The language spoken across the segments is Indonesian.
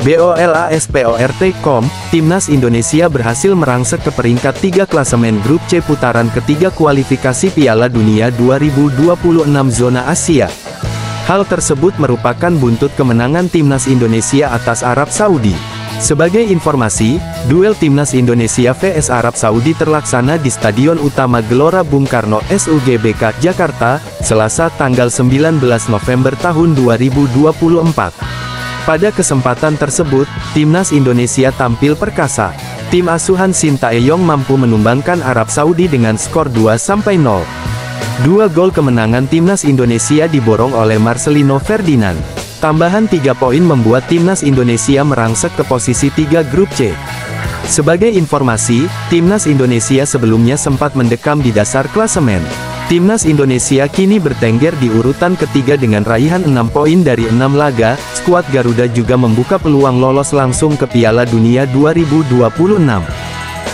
BOLASPORT.com, Timnas Indonesia berhasil merangsek ke peringkat 3 klasemen grup C putaran ketiga kualifikasi Piala Dunia 2026 zona Asia. Hal tersebut merupakan buntut kemenangan Timnas Indonesia atas Arab Saudi. Sebagai informasi, duel Timnas Indonesia vs Arab Saudi terlaksana di Stadion Utama Gelora Bung Karno SUGBK, Jakarta, Selasa tanggal 19 November tahun 2024. Pada kesempatan tersebut, Timnas Indonesia tampil perkasa. Tim asuhan Sintayong mampu menumbangkan Arab Saudi dengan skor 2-0. Dua gol kemenangan Timnas Indonesia diborong oleh Marcelino Ferdinand. Tambahan 3 poin membuat Timnas Indonesia merangsek ke posisi 3 grup C. Sebagai informasi, Timnas Indonesia sebelumnya sempat mendekam di dasar klasemen. Timnas Indonesia kini bertengger di urutan ketiga dengan raihan 6 poin dari 6 laga. Skuad Garuda juga membuka peluang lolos langsung ke Piala Dunia 2026.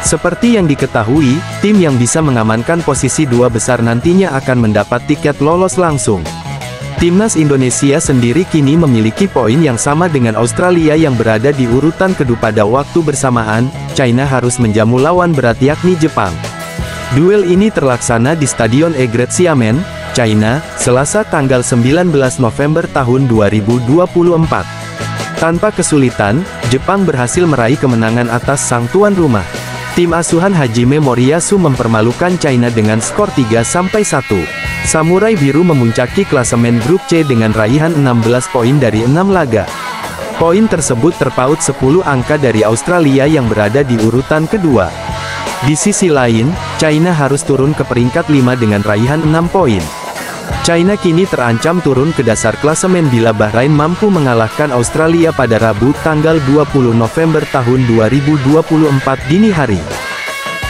Seperti yang diketahui, tim yang bisa mengamankan posisi 2 besar nantinya akan mendapat tiket lolos langsung. Timnas Indonesia sendiri kini memiliki poin yang sama dengan Australia yang berada di urutan kedua. Pada waktu bersamaan, China harus menjamu lawan berat yakni Jepang. Duel ini terlaksana di Stadion Egret Xiamen, China, Selasa tanggal 19 November tahun 2024. Tanpa kesulitan, Jepang berhasil meraih kemenangan atas sang tuan rumah. Tim asuhan Hajime Moriyasu mempermalukan China dengan skor 3-1. Samurai Biru memuncaki klasemen grup C dengan raihan 16 poin dari 6 laga. Poin tersebut terpaut 10 angka dari Australia yang berada di urutan kedua. Di sisi lain, China harus turun ke peringkat 5 dengan raihan 6 poin. China kini terancam turun ke dasar klasemen bila Bahrain mampu mengalahkan Australia pada Rabu tanggal 20 November tahun 2024 dini hari.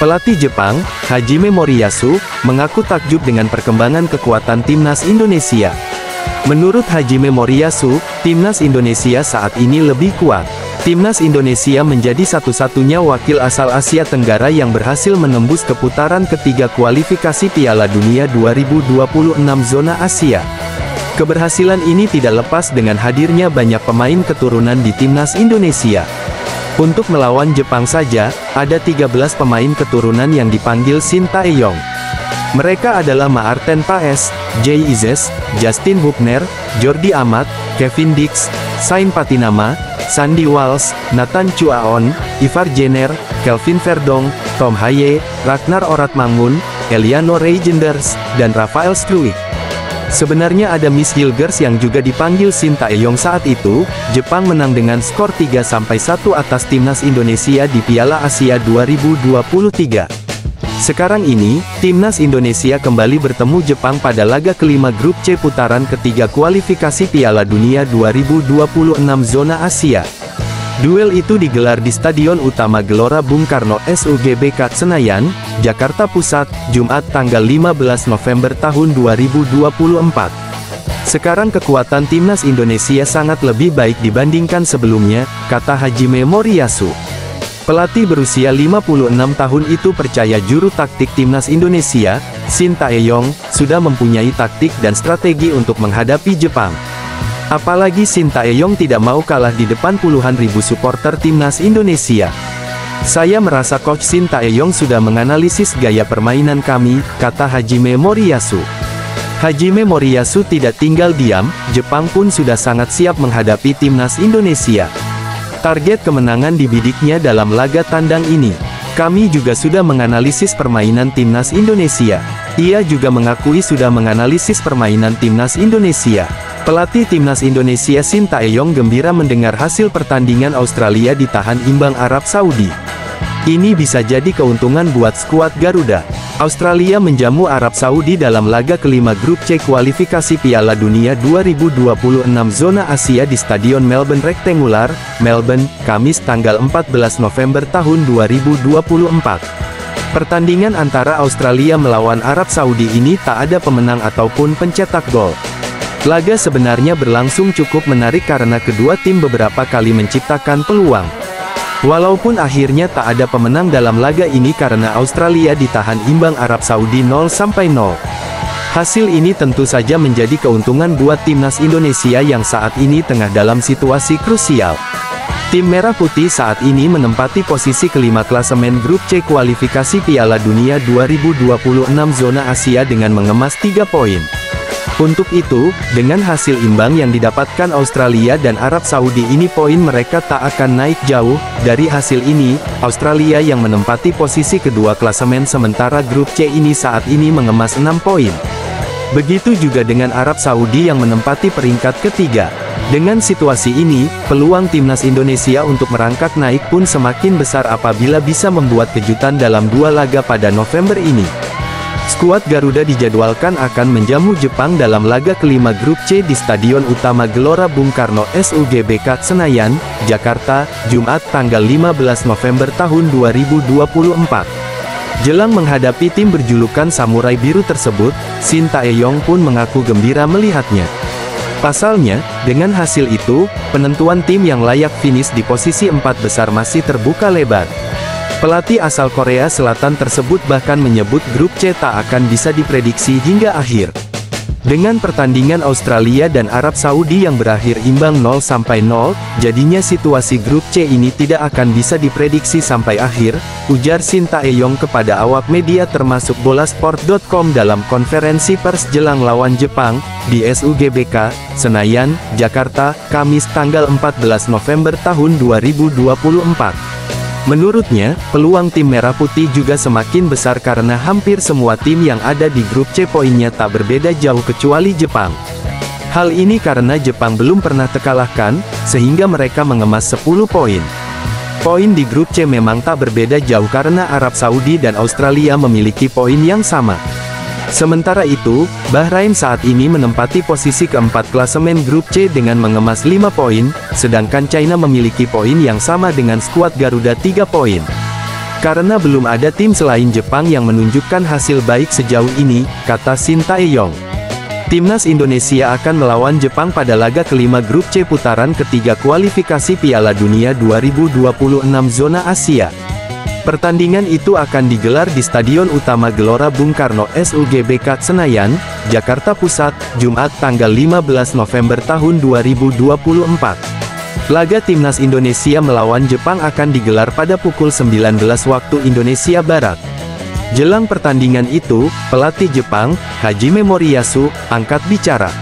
Pelatih Jepang, Hajime Moriyasu, mengaku takjub dengan perkembangan kekuatan Timnas Indonesia. Menurut Hajime Moriyasu, Timnas Indonesia saat ini lebih kuat. Timnas Indonesia menjadi satu-satunya wakil asal Asia Tenggara yang berhasil menembus ke putaran ketiga kualifikasi Piala Dunia 2026 zona Asia. Keberhasilan ini tidak lepas dengan hadirnya banyak pemain keturunan di Timnas Indonesia. Untuk melawan Jepang saja, ada 13 pemain keturunan yang dipanggil Sintayong. Mereka adalah Maarten Paes, Jay Izes, Justin Hubner, Jordi Amat, Kevin Dix, Sain Patinama, Sandy Walsh, Nathan Chuaon, Ivar Jenner, Kelvin Verdong, Tom Haye, Ragnar Oratmangun, Eliano Reijenders, dan Rafael Struijk. Sebenarnya ada Miss Hilgers yang juga dipanggil Sintayong saat itu. Jepang menang dengan skor 3-1 atas Timnas Indonesia di Piala Asia 2023. Sekarang ini, Timnas Indonesia kembali bertemu Jepang pada laga kelima grup C putaran ketiga kualifikasi Piala Dunia 2026 zona Asia. Duel itu digelar di Stadion Utama Gelora Bung Karno SUGBK Senayan, Jakarta Pusat, Jumat tanggal 15 November tahun 2024. Sekarang kekuatan Timnas Indonesia sangat lebih baik dibandingkan sebelumnya, kata Hajime Moriyasu. Pelatih berusia 56 tahun itu percaya juru taktik Timnas Indonesia, Sintayong, sudah mempunyai taktik dan strategi untuk menghadapi Jepang. Apalagi Sintayong tidak mau kalah di depan puluhan ribu supporter Timnas Indonesia. Saya merasa Coach Sintayong sudah menganalisis gaya permainan kami, kata Hajime Moriyasu. Hajime Moriyasu tidak tinggal diam, Jepang pun sudah sangat siap menghadapi Timnas Indonesia. Target kemenangan dibidiknya dalam laga tandang ini. Kami juga sudah menganalisis permainan Timnas Indonesia. Ia juga mengakui sudah menganalisis permainan Timnas Indonesia. Pelatih Timnas Indonesia Sintayong gembira mendengar hasil pertandingan Australia ditahan imbang Arab Saudi. Ini bisa jadi keuntungan buat skuad Garuda. Australia menjamu Arab Saudi dalam laga kelima grup C kualifikasi Piala Dunia 2026 zona Asia di Stadion Melbourne Rectangular, Melbourne, Kamis tanggal 14 November tahun 2024. Pertandingan antara Australia melawan Arab Saudi ini tak ada pemenang ataupun pencetak gol. Laga sebenarnya berlangsung cukup menarik karena kedua tim beberapa kali menciptakan peluang. Walaupun akhirnya tak ada pemenang dalam laga ini karena Australia ditahan imbang Arab Saudi 0-0. Hasil ini tentu saja menjadi keuntungan buat Timnas Indonesia yang saat ini tengah dalam situasi krusial. Tim Merah Putih saat ini menempati posisi kelima klasemen grup C kualifikasi Piala Dunia 2026 zona Asia dengan mengemas 3 poin. Untuk itu, dengan hasil imbang yang didapatkan Australia dan Arab Saudi ini poin mereka tak akan naik jauh. Dari hasil ini, Australia yang menempati posisi kedua klasemen sementara grup C ini saat ini mengemas 6 poin. Begitu juga dengan Arab Saudi yang menempati peringkat ketiga. Dengan situasi ini, peluang timnas Indonesia untuk merangkak naik pun semakin besar apabila bisa membuat kejutan dalam 2 laga pada November ini. Skuad Garuda dijadwalkan akan menjamu Jepang dalam laga kelima grup C di Stadion Utama Gelora Bung Karno SUGBK Senayan, Jakarta, Jumat tanggal 15 November tahun 2024. Jelang menghadapi tim berjulukan Samurai Biru tersebut, Shin Tae-yong pun mengaku gembira melihatnya. Pasalnya, dengan hasil itu, penentuan tim yang layak finish di posisi 4 besar masih terbuka lebar. Pelatih asal Korea Selatan tersebut bahkan menyebut grup C tak akan bisa diprediksi hingga akhir. Dengan pertandingan Australia dan Arab Saudi yang berakhir imbang 0-0, jadinya situasi grup C ini tidak akan bisa diprediksi sampai akhir, ujar Shin Tae-yong kepada awak media termasuk Bolasport.com dalam konferensi pers jelang lawan Jepang, di SUGBK, Senayan, Jakarta, Kamis tanggal 14 November tahun 2024. Menurutnya, peluang tim Merah Putih juga semakin besar karena hampir semua tim yang ada di grup C poinnya tak berbeda jauh kecuali Jepang. Hal ini karena Jepang belum pernah terkalahkan, sehingga mereka mengemas 10 poin. Poin di grup C memang tak berbeda jauh karena Arab Saudi dan Australia memiliki poin yang sama. Sementara itu, Bahrain saat ini menempati posisi keempat klasemen grup C dengan mengemas 5 poin, sedangkan China memiliki poin yang sama dengan skuad Garuda 3 poin. Karena belum ada tim selain Jepang yang menunjukkan hasil baik sejauh ini, kata Shin Tae-yong. Timnas Indonesia akan melawan Jepang pada laga kelima grup C putaran ketiga kualifikasi Piala Dunia 2026 zona Asia. Pertandingan itu akan digelar di Stadion Utama Gelora Bung Karno SUGBK Senayan, Jakarta Pusat, Jumat tanggal 15 November tahun 2024. Laga Timnas Indonesia melawan Jepang akan digelar pada pukul 19 waktu Indonesia Barat. Jelang pertandingan itu, pelatih Jepang, Hajime Moriyasu, angkat bicara.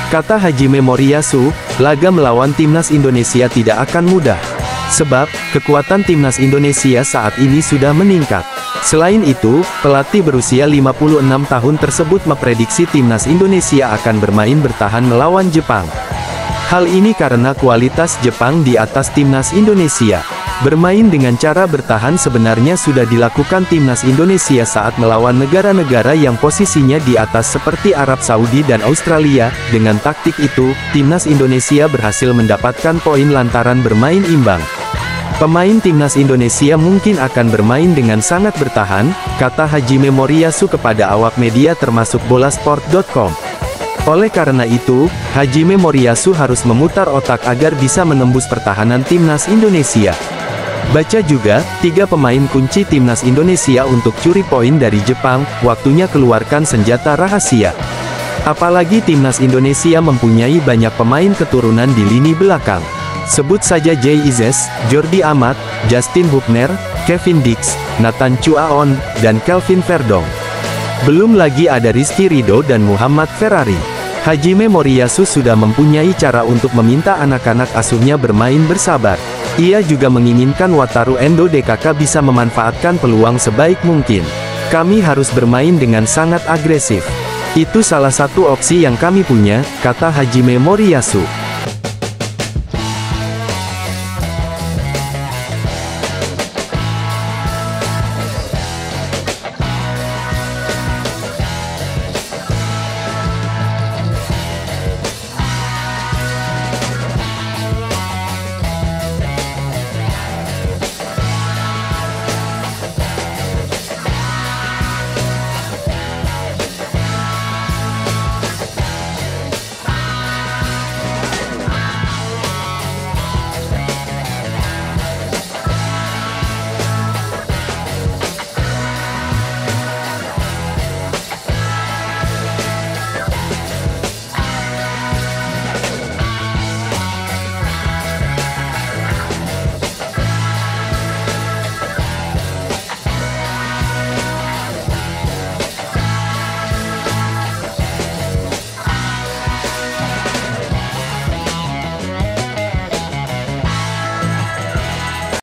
Kata Hajime Moriyasu, laga melawan Timnas Indonesia tidak akan mudah. Sebab, kekuatan Timnas Indonesia saat ini sudah meningkat. Selain itu, pelatih berusia 56 tahun tersebut memprediksi Timnas Indonesia akan bermain bertahan melawan Jepang. Hal ini karena kualitas Jepang di atas Timnas Indonesia. Bermain dengan cara bertahan sebenarnya sudah dilakukan Timnas Indonesia saat melawan negara-negara yang posisinya di atas seperti Arab Saudi dan Australia. Dengan taktik itu, Timnas Indonesia berhasil mendapatkan poin lantaran bermain imbang. Pemain Timnas Indonesia mungkin akan bermain dengan sangat bertahan, kata Hajime Moriyasu kepada awak media termasuk Bolasport.com. Oleh karena itu, Hajime Moriyasu harus memutar otak agar bisa menembus pertahanan Timnas Indonesia. Baca juga, 3 pemain kunci Timnas Indonesia untuk curi poin dari Jepang, waktunya keluarkan senjata rahasia. Apalagi Timnas Indonesia mempunyai banyak pemain keturunan di lini belakang. Sebut saja Jay Izes, Jordi Amat, Justin Hubner, Kevin Dix, Nathan Chuaon, dan Kelvin Verdong. Belum lagi ada Rizky Ridho dan Muhammad Ferrari. Hajime Moriyasu sudah mempunyai cara untuk meminta anak-anak asuhnya bermain bersabar. Ia juga menginginkan Wataru Endo DKK bisa memanfaatkan peluang sebaik mungkin. Kami harus bermain dengan sangat agresif. Itu salah satu opsi yang kami punya, kata Hajime Moriyasu.